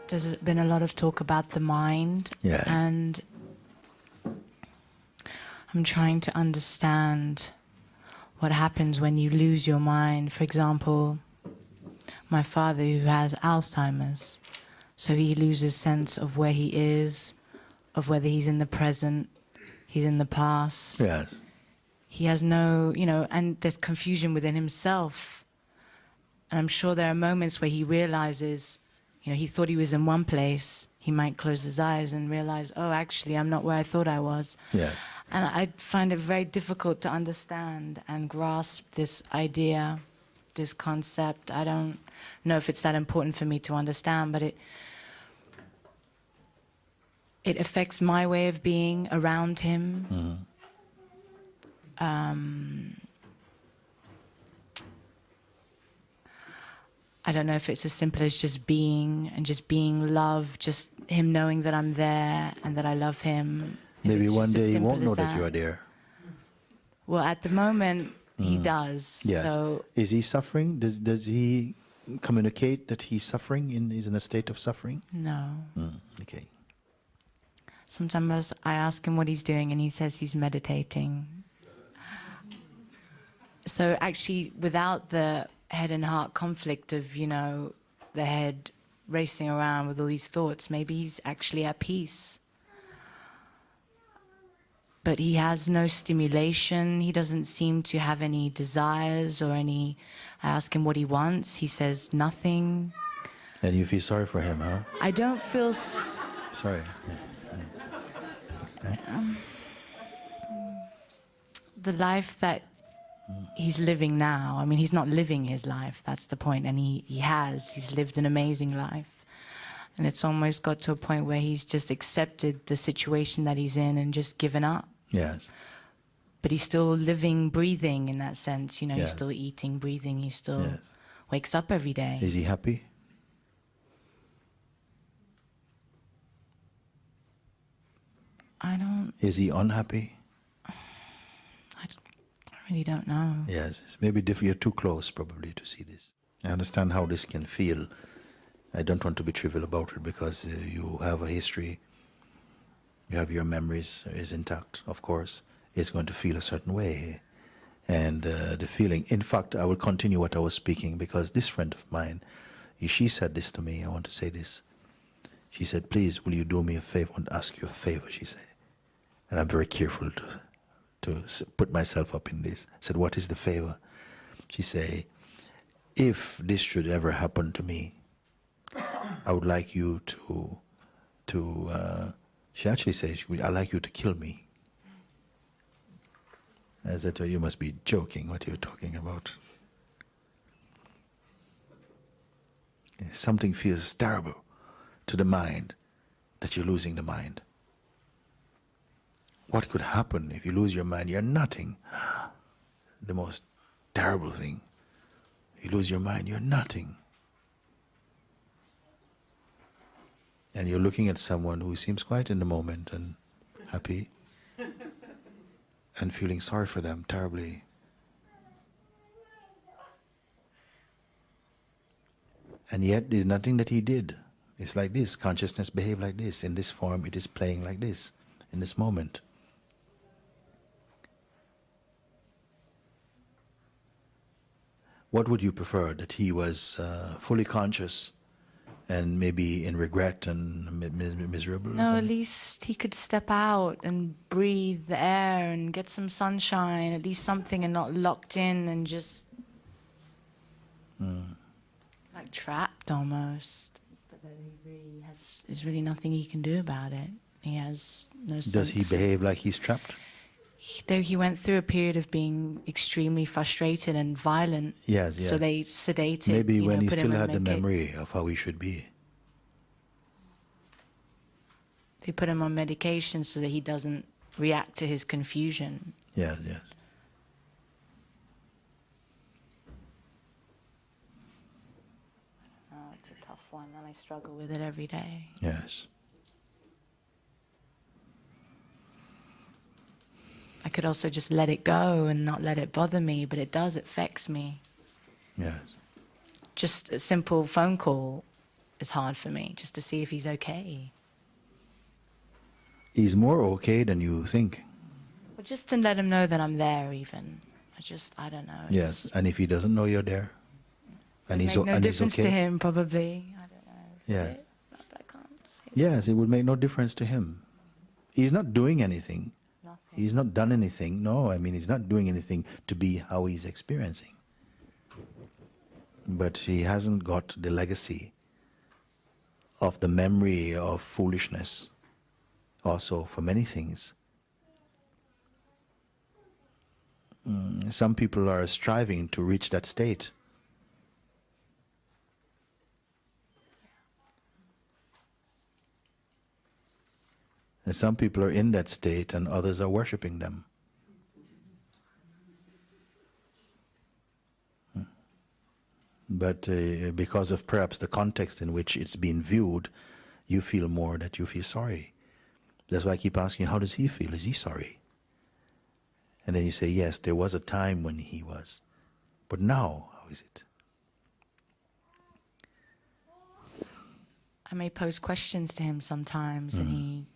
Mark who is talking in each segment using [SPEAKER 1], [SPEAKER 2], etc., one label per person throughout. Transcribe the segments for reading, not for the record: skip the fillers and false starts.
[SPEAKER 1] there's been a lot of talk about the mind, and I'm trying to understand what happens when you lose your mind. For example, my father, who has Alzheimer's, so he loses sense of where he is, of whether he's in the present, he's in the past.
[SPEAKER 2] Yes.
[SPEAKER 1] He has no, and there's confusion within himself. And I'm sure there are moments where he realizes, he thought he was in one place. He might close his eyes and realize, oh, actually, I'm not where I thought I was.
[SPEAKER 2] Yes.
[SPEAKER 1] And I find it very difficult to understand and grasp this idea, this concept. I don't know if it's that important for me to understand, but it affects my way of being around him. I don't know if it's as simple as just being and just being love, just him knowing that I'm there and that I love him.
[SPEAKER 2] Maybe one day he won't know that you are there.
[SPEAKER 1] Well, at the moment, he does.
[SPEAKER 2] Yes.
[SPEAKER 1] So
[SPEAKER 2] is he suffering? Does he communicate that he's suffering? He's in a state of suffering?
[SPEAKER 1] No.
[SPEAKER 2] Okay.
[SPEAKER 1] Sometimes I ask him what he's doing and he says he's meditating. So actually, without the head and heart conflict of, the head racing around with all these thoughts, maybe he's actually at peace. But he has no stimulation. He doesn't seem to have any desires or any... I ask him what he wants. He says nothing.
[SPEAKER 2] And you feel sorry for him, huh?
[SPEAKER 1] I don't feel...
[SPEAKER 2] Sorry.
[SPEAKER 1] The life that he's living now, I mean, he's not living his life, that's the point, and he's lived an amazing life. And it's almost got to a point where he's just accepted the situation that he's in and just given up.
[SPEAKER 2] Yes.
[SPEAKER 1] But he's still living, breathing in that sense, he's still eating, breathing, he still wakes up every day.
[SPEAKER 2] Is he happy?
[SPEAKER 1] I don't...
[SPEAKER 2] Is he unhappy?
[SPEAKER 1] I really don't know.
[SPEAKER 2] Yes, it's maybe you're too close probably to see this. I understand how this can feel. I don't want to be trivial about it because you have a history, you have your memories is intact, of course. It's going to feel a certain way. And the feeling, in fact, I will continue what I was speaking because this friend of mine, she said this to me, I want to say this. She said, please, will you do me a favor? I want to ask you a favor, she said. And I'm very careful to put myself up in this. I said, what is the favor? She said, if this should ever happen to me, I would like you she actually says, I'd like you to kill me. I said to her, you must be joking what you're talking about. Something feels terrible to the mind that you're losing the mind. What could happen if you lose your mind? You're nothing. The most terrible thing. You lose your mind, you're nothing. And you're looking at someone who seems quite in the moment and happy and feeling sorry for them terribly. And yet there's nothing that he did. It's like this, consciousness behaves like this. In this form, it is playing like this, in this moment. What would you prefer, that he was fully conscious and maybe in regret and miserable?
[SPEAKER 1] No, at least he could step out and breathe the air and get some sunshine, at least something, and not locked in and just like trapped almost. But then there's really nothing he can do about it. He has no sense.
[SPEAKER 2] Does he behave like he's trapped?
[SPEAKER 1] Though he went through a period of being extremely frustrated and violent.
[SPEAKER 2] Yes, yes.
[SPEAKER 1] So they sedated.
[SPEAKER 2] Maybe when he
[SPEAKER 1] put
[SPEAKER 2] still
[SPEAKER 1] him
[SPEAKER 2] had
[SPEAKER 1] on
[SPEAKER 2] the memory of how he should be.
[SPEAKER 1] They put him on medication so that he doesn't react to his confusion.
[SPEAKER 2] Yes, yes.
[SPEAKER 1] Oh, it's a tough one, and I struggle with it every day.
[SPEAKER 2] Yes.
[SPEAKER 1] I could also just let it go and not let it bother me, but it does, it affects me.
[SPEAKER 2] Yes.
[SPEAKER 1] Just a simple phone call is hard for me, just to see if he's okay.
[SPEAKER 2] He's more okay than you think.
[SPEAKER 1] Or just to let him know that I'm there even. I don't know.
[SPEAKER 2] Yes, and if he doesn't know you're there, and
[SPEAKER 1] It
[SPEAKER 2] he's
[SPEAKER 1] would make no
[SPEAKER 2] and he's
[SPEAKER 1] difference
[SPEAKER 2] okay.
[SPEAKER 1] to him, probably. I don't know.
[SPEAKER 2] Yes.
[SPEAKER 1] But I can't say
[SPEAKER 2] Yes, it would make no difference to him. He's not doing anything.
[SPEAKER 1] nothing.
[SPEAKER 2] He's not done anything. No, I mean, he's not doing anything to be how he's experiencing. But he hasn't got the legacy of the memory of foolishness also for many things. Some people are striving to reach that state. And some people are in that state and others are worshipping them. But because of perhaps the context in which it's been viewed, you feel more that you feel sorry. That's why I keep asking, how does he feel? Is he sorry? And then you say, yes, there was a time when he was. But now, how is it?
[SPEAKER 1] I may pose questions to him sometimes and he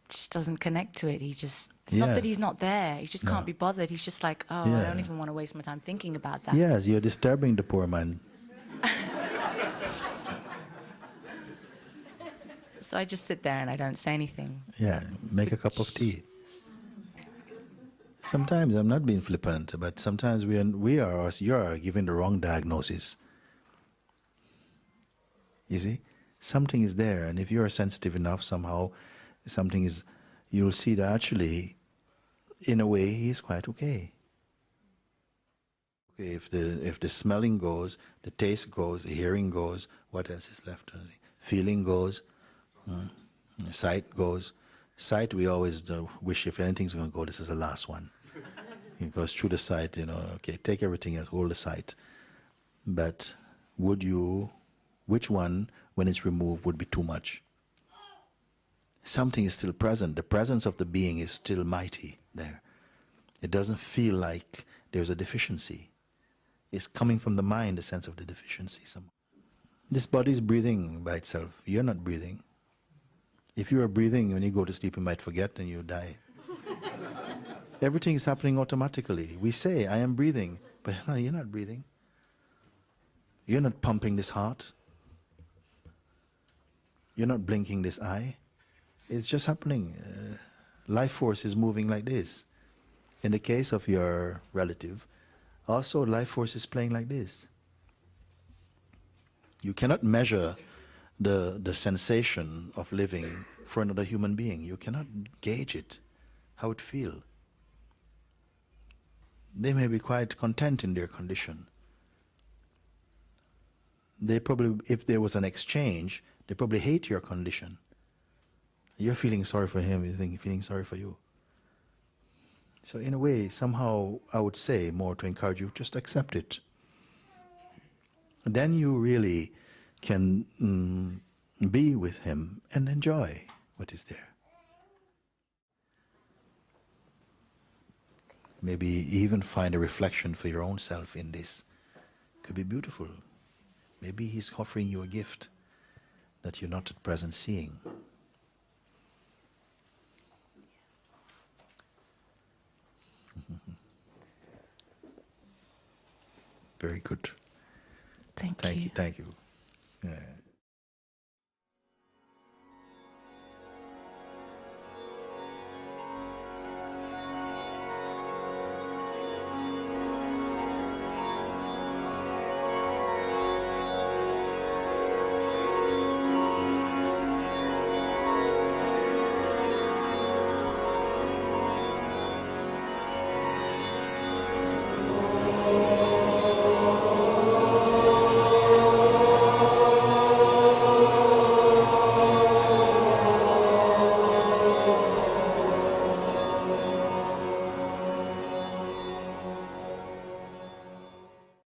[SPEAKER 1] just doesn't connect to it. It's not that he's not there. He just can't be bothered. He's just like, oh, I don't even want to waste my time thinking about that.
[SPEAKER 2] Yes, you're disturbing the poor man.
[SPEAKER 1] So I just sit there and I don't say anything.
[SPEAKER 2] Yeah, make a cup of tea. Sometimes I'm not being flippant, but sometimes you are giving the wrong diagnosis. You see, something is there, and if you are sensitive enough, somehow, you'll see that actually, in a way, he's quite okay. Okay, if the smelling goes, the taste goes, the hearing goes, what else is left? Feeling goes, sight goes. Sight, we always wish if anything's going to go, this is the last one. It goes through the sight, okay, take everything else, hold the sight. But which one, when it's removed, would be too much? Something is still present. The presence of the being is still mighty there. It doesn't feel like there's a deficiency. It's coming from the mind, the sense of the deficiency. This body is breathing by itself. You're not breathing. If you are breathing, when you go to sleep, you might forget and you die. Everything is happening automatically. We say, I am breathing, but no, you're not breathing. You're not pumping this heart. You're not blinking this eye. It's just happening. Life force is moving like this. In the case of your relative, also life force is playing like this. You cannot measure the sensation of living for another human being. You cannot gauge it, how it feels. They may be quite content in their condition. They probably, if there was an exchange, they probably hate your condition. You're feeling sorry for him, he's feeling sorry for you. So in a way, somehow, I would say more to encourage you, just accept it. Then you really can be with him and enjoy what is there. Maybe even find a reflection for your own self in this. Could be beautiful. Maybe he's offering you a gift that you're not at present seeing. Very good.
[SPEAKER 1] Thank you.
[SPEAKER 2] Thank you. Yeah.